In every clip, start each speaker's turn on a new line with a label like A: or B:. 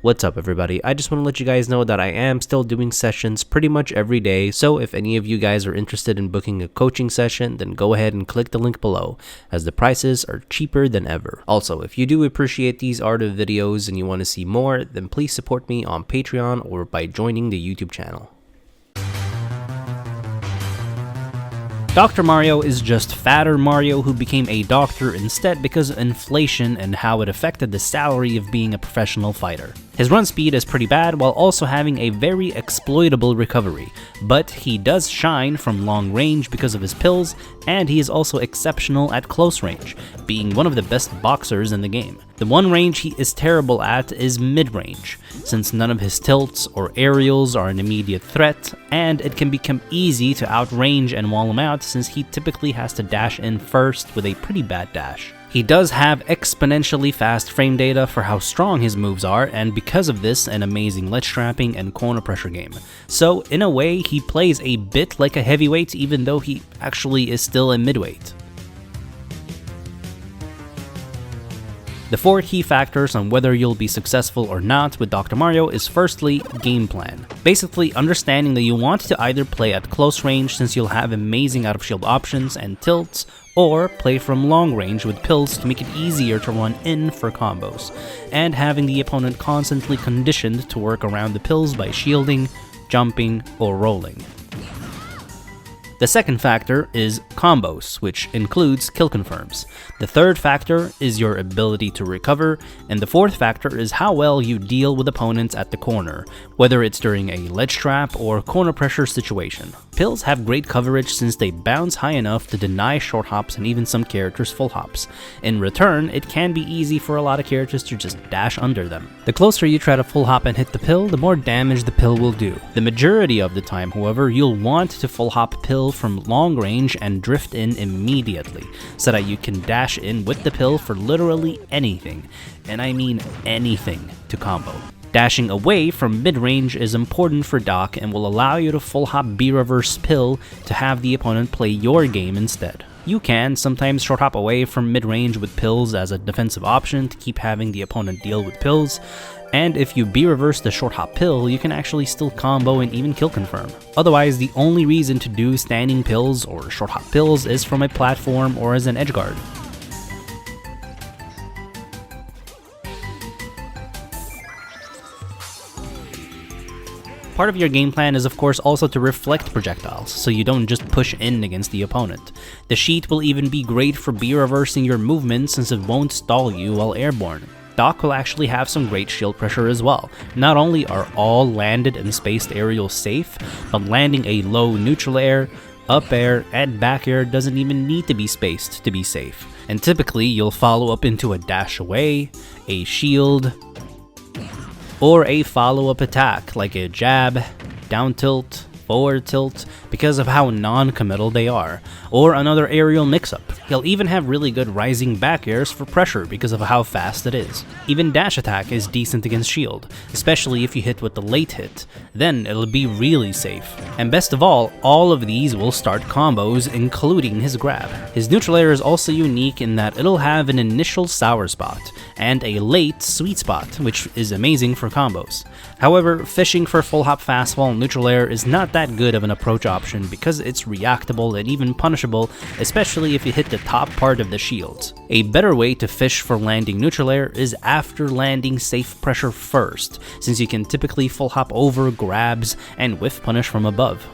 A: What's up everybody, I just want to let you guys know that I am still doing sessions pretty much every day, so if any of you guys are interested in booking a coaching session, then go ahead and click the link below, as the prices are cheaper than ever. Also, if you do appreciate these art of videos and you want to see more, then please support me on Patreon or by joining the YouTube channel. Dr. Mario is just fatter Mario who became a doctor instead because of inflation and how it affected the salary of being a professional fighter. His run speed is pretty bad while also having a very exploitable recovery, but he does shine from long range because of his pills, and he is also exceptional at close range, being one of the best boxers in the game. The one range he is terrible at is mid-range, since none of his tilts or aerials are an immediate threat, and it can become easy to outrange and wall him out since he typically has to dash in first with a pretty bad dash. He does have exponentially fast frame data for how strong his moves are, and because of this, an amazing ledge trapping and corner pressure game. So in a way, he plays a bit like a heavyweight even though he actually is still a midweight. The four key factors on whether you'll be successful or not with Dr. Mario is firstly, game plan. Basically understanding that you want to either play at close range since you'll have amazing out of shield options and tilts, or play from long range with pills to make it easier to run in for combos, and having the opponent constantly conditioned to work around the pills by shielding, jumping, or rolling. The second factor is combos, which includes kill confirms. The third factor is your ability to recover, and the fourth factor is how well you deal with opponents at the corner, whether it's during a ledge trap or corner pressure situation. Pills have great coverage since they bounce high enough to deny short hops and even some characters full hops. In return, it can be easy for a lot of characters to just dash under them. The closer you try to full hop and hit the pill, the more damage the pill will do. The majority of the time, however, you'll want to full hop pill from long range and drift in immediately, so that you can dash in with the pill for literally anything, and I mean anything, to combo. Dashing away from mid-range is important for Doc and will allow you to full hop B-reverse pill to have the opponent play your game instead. You can sometimes short hop away from mid-range with pills as a defensive option to keep having the opponent deal with pills, and if you B-reverse the short hop pill, you can actually still combo and even kill confirm. Otherwise, the only reason to do standing pills or short hop pills is from a platform or as an edge guard. Part of your game plan is of course also to reflect projectiles, so you don't just push in against the opponent. The sheet will even be great for B-reversing your movement since it won't stall you while airborne. Doc will actually have some great shield pressure as well. Not only are all landed and spaced aerials safe, but landing a low neutral air, up air, and back air doesn't even need to be spaced to be safe. And typically you'll follow up into a dash away, a shield, or a follow-up attack like a jab, down tilt, forward tilt, because of how non-committal they are, or another aerial mix-up. He'll even have really good rising back airs for pressure because of how fast it is. Even dash attack is decent against shield, especially if you hit with the late hit, then it'll be really safe. And best of all of these will start combos, including his grab. His neutral air is also unique in that it'll have an initial sour spot, and a late sweet spot, which is amazing for combos. However, fishing for full hop fastfall neutral air is not that good of an approach option because it's reactable and even punishable, especially if you hit the top part of the shields. A better way to fish for landing neutral air is after landing safe pressure first, since you can typically full hop over grabs and whiff punish from above.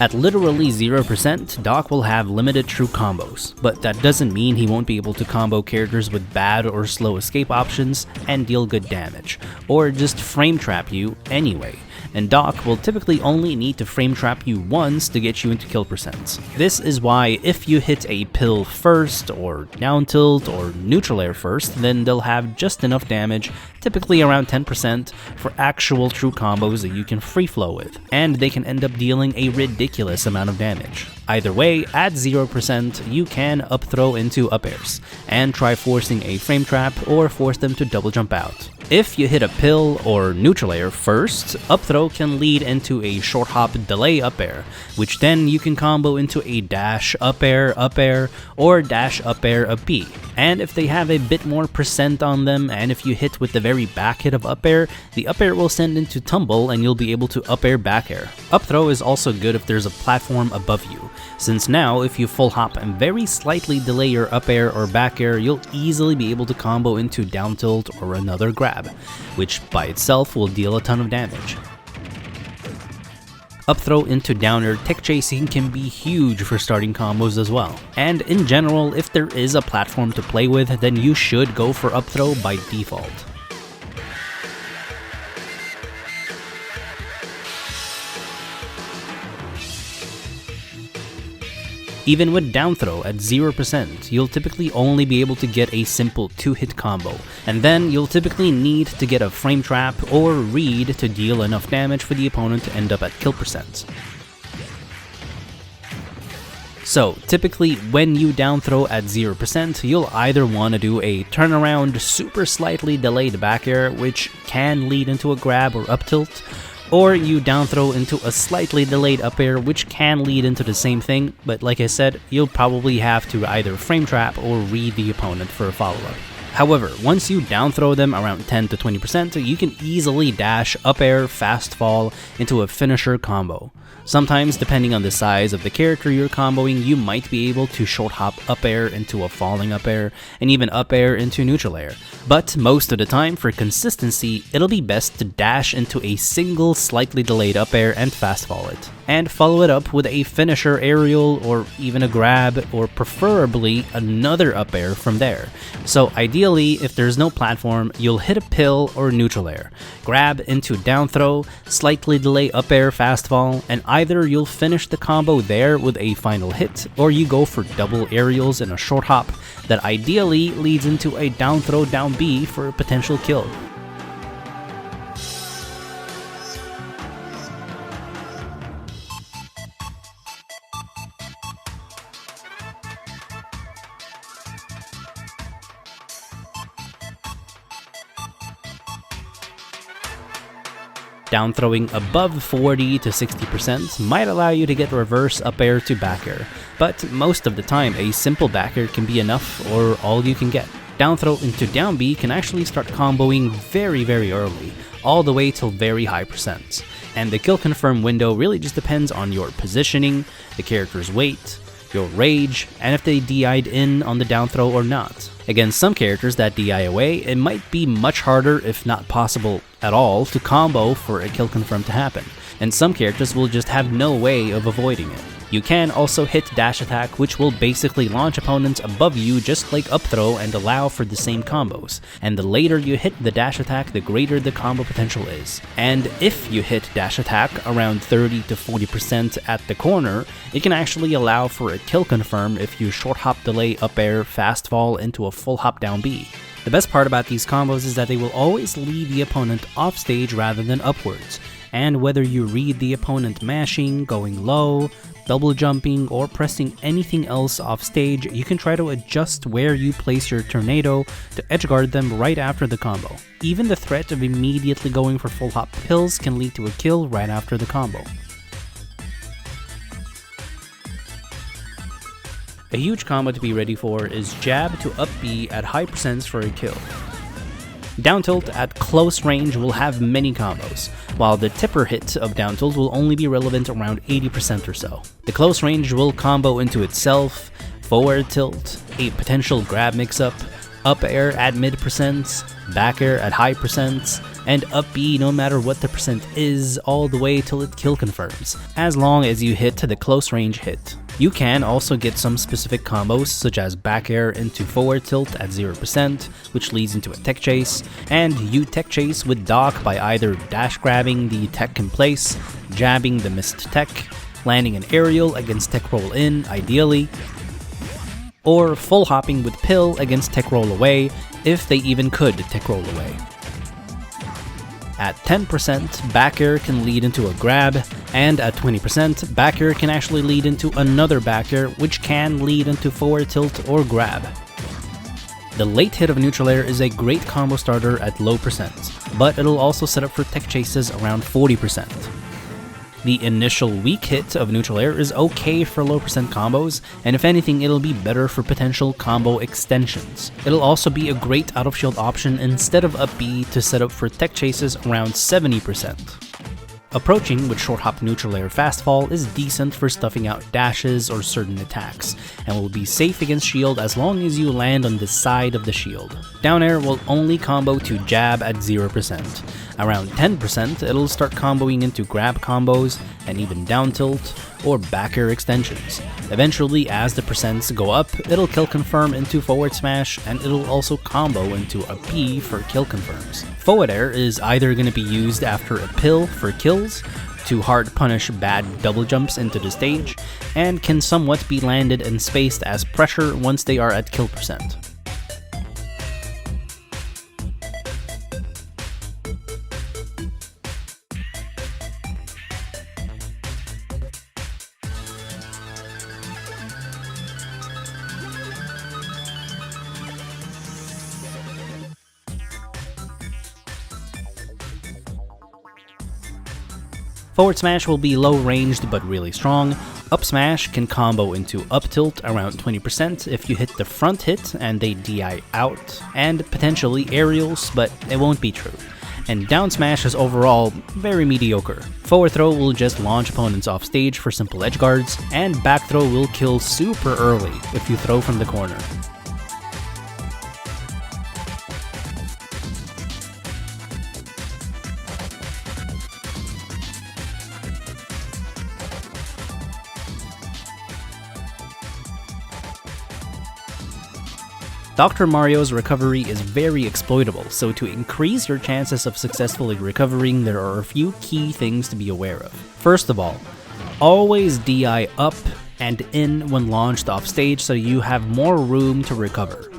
A: At literally 0%, Doc will have limited true combos, but that doesn't mean he won't be able to combo characters with bad or slow escape options and deal good damage, or just frame trap you anyway. And Doc will typically only need to frame trap you once to get you into kill percents. This is why if you hit a pill first, or down tilt, or neutral air first, then they'll have just enough damage, typically around 10%, for actual true combos that you can free flow with, and they can end up dealing a ridiculous amount of damage. Either way, at 0%, you can up throw into up airs, and try forcing a frame trap or force them to double jump out. If you hit a pill or neutral air first, up throw can lead into a short hop delay up air, which then you can combo into a dash up air, or dash up air up B. And if they have a bit more percent on them, and if you hit with the very back hit of up air, the up air will send into tumble and you'll be able to up air back air. Up throw is also good if there's a platform above you, since now if you full hop and very slightly delay your up air or back air, you'll easily be able to combo into down tilt or another grab, which by itself will deal a ton of damage. Up throw into down air tech chasing can be huge for starting combos as well. And in general, if there is a platform to play with, then you should go for up throw by default. Even with down throw at 0%, you'll typically only be able to get a simple 2-hit combo, and then you'll typically need to get a frame trap or read to deal enough damage for the opponent to end up at kill percent. So typically when you down throw at 0%, you'll either want to do a turnaround super slightly delayed back air, which can lead into a grab or up tilt, or you down throw into a slightly delayed up air, which can lead into the same thing, but like I said, you'll probably have to either frame trap or read the opponent for a follow-up. However, once you down throw them around 10 to 20%, you can easily dash up air fast fall into a finisher combo. Sometimes, depending on the size of the character you're comboing, you might be able to short hop up air into a falling up air, and even up air into neutral air. But most of the time, for consistency, it'll be best to dash into a single slightly delayed up air and fast fall it, and follow it up with a finisher aerial or even a grab, or preferably another up air from there. So ideally, if there's no platform, you'll hit a pill or neutral air, grab into down throw, slightly delay up air fast fall, and either you'll finish the combo there with a final hit, or you go for double aerials in a short hop that ideally leads into a down throw down B for a potential kill. Down throwing above 40 to 60% might allow you to get reverse up air to back air, but most of the time a simple back air can be enough or all you can get. Down throw into down B can actually start comboing very early, all the way till very high percents. And the kill confirm window really just depends on your positioning, the character's weight, your rage, and if they DI'd in on the down throw or not. Against some characters that DI away, it might be much harder, if not possible at all, to combo for a kill confirm to happen, and some characters will just have no way of avoiding it. You can also hit dash attack, which will basically launch opponents above you just like up throw and allow for the same combos, and the later you hit the dash attack, the greater the combo potential is. And if you hit dash attack around 30 to 40% at the corner, it can actually allow for a kill confirm if you short hop delay up air fast fall into a full hop down B. The best part about these combos is that they will always lead the opponent off stage rather than upwards, and whether you read the opponent mashing, going low, double jumping, or pressing anything else off stage, you can try to adjust where you place your tornado to edgeguard them right after the combo. Even the threat of immediately going for full hop pills can lead to a kill right after the combo. A huge combo to be ready for is jab to up B at high percents for a kill. Down tilt at close range will have many combos, while the tipper hit of down tilt will only be relevant around 80% or so. The close range will combo into itself, forward tilt, a potential grab mix-up, up air at mid percents, back air at high percents, and up B no matter what the percent is, all the way till it kill confirms, as long as you hit to the close range hit. You can also get some specific combos, such as back air into forward tilt at 0%, which leads into a tech chase, and you tech chase with dock by either dash grabbing the tech in place, jabbing the missed tech, landing an aerial against tech roll in, ideally, or full hopping with pill against tech roll away, if they even could tech roll away. At 10%, back air can lead into a grab, and at 20%, back air can actually lead into another back air, which can lead into forward tilt or grab. The late hit of neutral air is a great combo starter at low percent, but it'll also set up for tech chases around 40%. The initial weak hit of neutral air is okay for low percent combos, and if anything it'll be better for potential combo extensions. It'll also be a great out of shield option instead of up B to set up for tech chases around 70%. Approaching with short hop neutral air fast fall is decent for stuffing out dashes or certain attacks, and will be safe against shield as long as you land on the side of the shield. Down air will only combo to jab at 0%. Around 10% it'll start comboing into grab combos and even down tilt or back air extensions. Eventually, as the percents go up, it'll kill confirm into forward smash, and it'll also combo into a P for kill confirms. Forward air is either going to be used after a pill for kills, to hard punish bad double jumps into the stage, and can somewhat be landed and spaced as pressure once they are at kill percent. Forward smash will be low ranged but really strong. Up smash can combo into up tilt around 20% if you hit the front hit and they DI out, and potentially aerials, but it won't be true. And down smash is overall very mediocre. Forward throw will just launch opponents off stage for simple edge guards, and back throw will kill super early if you throw from the corner. Dr. Mario's recovery is very exploitable, so to increase your chances of successfully recovering, there are a few key things to be aware of. First of all, always DI up and in when launched off stage so you have more room to recover.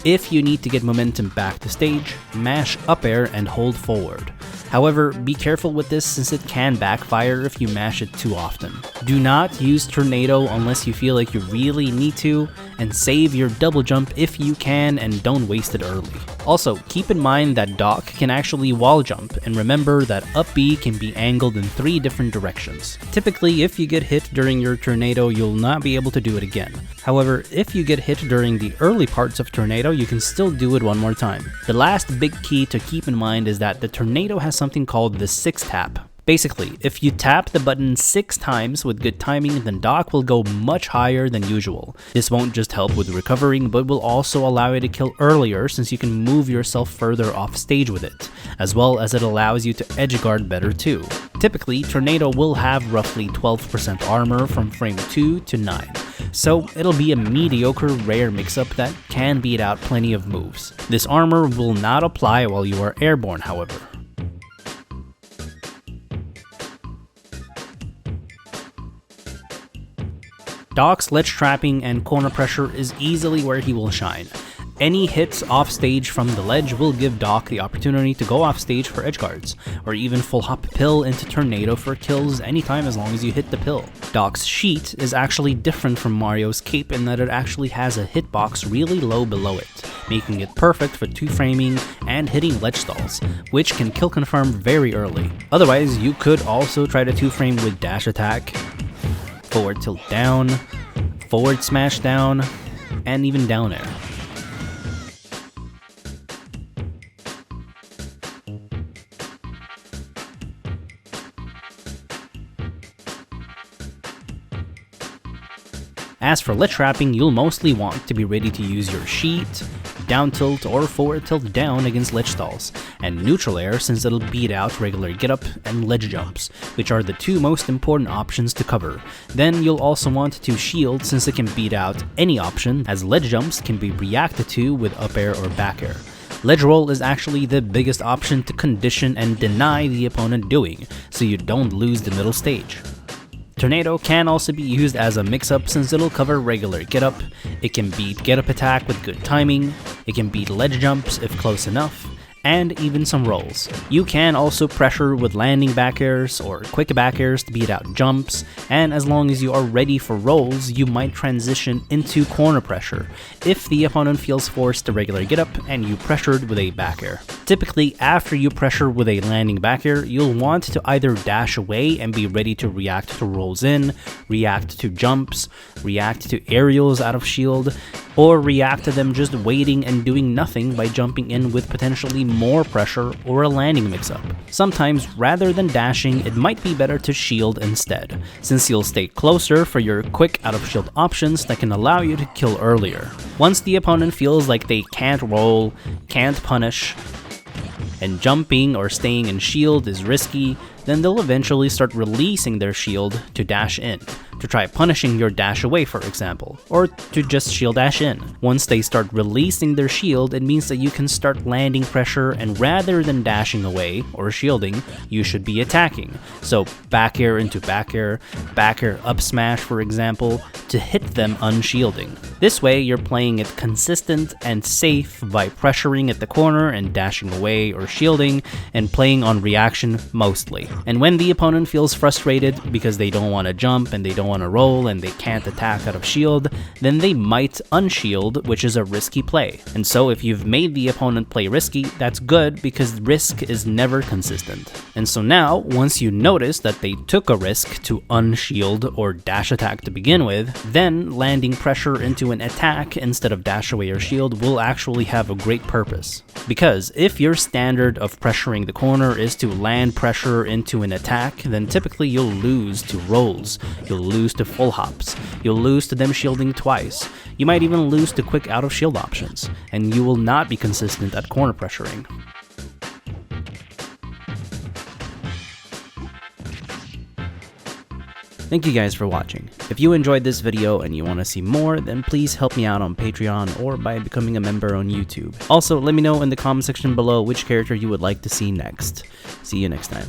A: If you need to get momentum back to stage, mash up air and hold forward. However, be careful with this since it can backfire if you mash it too often. Do not use Tornado unless you feel like you really need to, and save your double jump if you can and don't waste it early. Also, keep in mind that Doc can actually wall jump, and remember that up B can be angled in 3 different directions. Typically, if you get hit during your Tornado, you'll not be able to do it again. However, if you get hit during the early parts of Tornado, you can still do it one more time. The last big key to keep in mind is that the Tornado has something called the 6 tap. Basically, if you tap the button 6 times with good timing, then Doc will go much higher than usual. This won't just help with recovering, but will also allow you to kill earlier since you can move yourself further off stage with it, as well as it allows you to edge guard better too. Typically, Tornado will have roughly 12% armor from frame 2 to 9, so it'll be a mediocre rare mix-up that can beat out plenty of moves. This armor will not apply while you are airborne, however. Doc's ledge trapping and corner pressure is easily where he will shine. Any hits off stage from the ledge will give Doc the opportunity to go off stage for edge guards, or even full hop pill into Tornado for kills anytime as long as you hit the pill. Doc's sheet is actually different from Mario's cape in that it actually has a hitbox really low below it, making it perfect for 2-framing and hitting ledge stalls, which can kill confirm very early. Otherwise, you could also try to 2-frame with dash attack, forward tilt down, forward smash down, and even down air. As for ledge trapping, you'll mostly want to be ready to use your sheet, down tilt, or forward tilt down against ledge stalls, and neutral air since it'll beat out regular get up and ledge jumps, which are the 2 most important options to cover. Then you'll also want to shield since it can beat out any option, as ledge jumps can be reacted to with up air or back air. Ledge roll is actually the biggest option to condition and deny the opponent doing, so you don't lose the middle stage. Tornado can also be used as a mix-up since it'll cover regular get-up, it can beat get-up attack with good timing, it can beat ledge jumps if close enough, and even some rolls. You can also pressure with landing back airs or quick back airs to beat out jumps, and as long as you are ready for rolls, you might transition into corner pressure if the opponent feels forced to regular get up and you pressured with a back air. Typically, after you pressure with a landing back air, you'll want to either dash away and be ready to react to rolls in, react to jumps, react to aerials out of shield, or react to them just waiting and doing nothing by jumping in with potentially more pressure or a landing mix-up. Sometimes, rather than dashing, it might be better to shield instead, since you'll stay closer for your quick out-of-shield options that can allow you to kill earlier. Once the opponent feels like they can't roll, can't punish, and jumping or staying in shield is risky, then they'll eventually start releasing their shield to dash in, to try punishing your dash away for example, or to just shield dash in. Once they start releasing their shield, it means that you can start landing pressure, and rather than dashing away or shielding, you should be attacking. So back air into back air up smash for example, to hit them unshielding. This way you're playing it consistent and safe by pressuring at the corner and dashing away or shielding, and playing on reaction mostly. And when the opponent feels frustrated because they don't want to jump and they don't want to roll and they can't attack out of shield, then they might unshield, which is a risky play. And so if you've made the opponent play risky, that's good because risk is never consistent. And so now, once you notice that they took a risk to unshield or dash attack to begin with, then landing pressure into an attack instead of dash away or shield will actually have a great purpose. Because if your standard of pressuring the corner is to land pressure into an attack, then typically you'll lose to rolls, you'll lose to full hops, you'll lose to them shielding twice, you might even lose to quick out of shield options, and you will not be consistent at corner pressuring. Thank you guys for watching. If you enjoyed this video and you want to see more, then please help me out on Patreon or by becoming a member on YouTube. Also, let me know in the comment section below which character you would like to see next. See you next time.